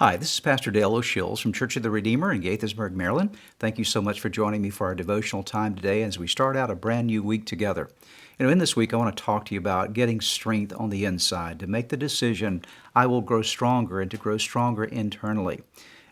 Hi, this is Pastor Dale O'Shills from Church of the Redeemer in Gaithersburg, Maryland. Thank you so much for joining me for our devotional time today as we start out a brand new week together. In this week, I want to talk to you about getting strength on the inside to make the decision, I will grow stronger, and to grow stronger internally.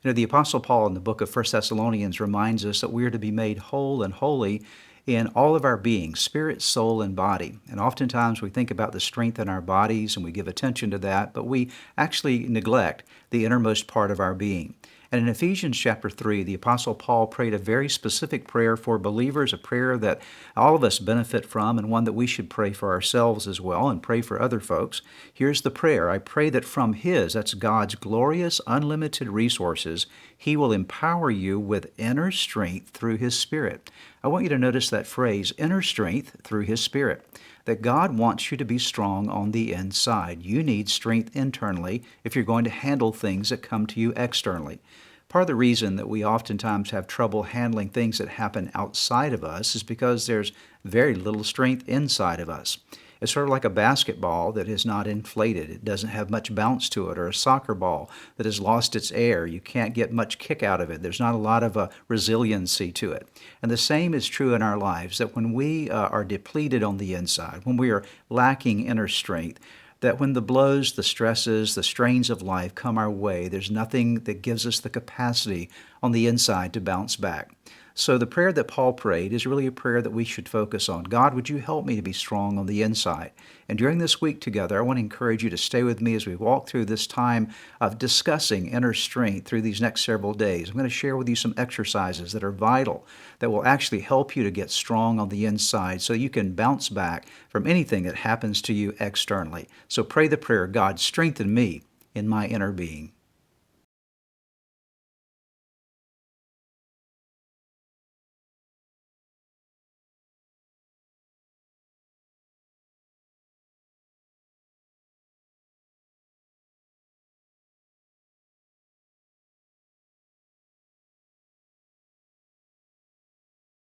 The Apostle Paul in the book of First Thessalonians reminds us that we are to be made whole and holy in all of our being, spirit, soul, and body. And oftentimes we think about the strength in our bodies and we give attention to that, but we actually neglect the innermost part of our being. And in Ephesians chapter 3, the Apostle Paul prayed a very specific prayer for believers, a prayer that all of us benefit from, and one that we should pray for ourselves as well and pray for other folks. Here's the prayer. I pray that from that's God's glorious, unlimited resources, He will empower you with inner strength through His Spirit. I want you to notice that phrase, inner strength through His Spirit. That God wants you to be strong on the inside. You need strength internally if you're going to handle things that come to you externally. Part of the reason that we oftentimes have trouble handling things that happen outside of us is because there's very little strength inside of us. It's sort of like a basketball that is not inflated. It doesn't have much bounce to it, or a soccer ball that has lost its air. You can't get much kick out of it. There's not a lot of resiliency to it. And the same is true in our lives, that when we are depleted on the inside, when we are lacking inner strength, that when the blows, the stresses, the strains of life come our way, there's nothing that gives us the capacity on the inside to bounce back. So the prayer that Paul prayed is really a prayer that we should focus on. God, would you help me to be strong on the inside? And during this week together, I want to encourage you to stay with me as we walk through this time of discussing inner strength through these next several days. I'm going to share with you some exercises that are vital, that will actually help you to get strong on the inside so you can bounce back from anything that happens to you externally. So pray the prayer, God, strengthen me in my inner being.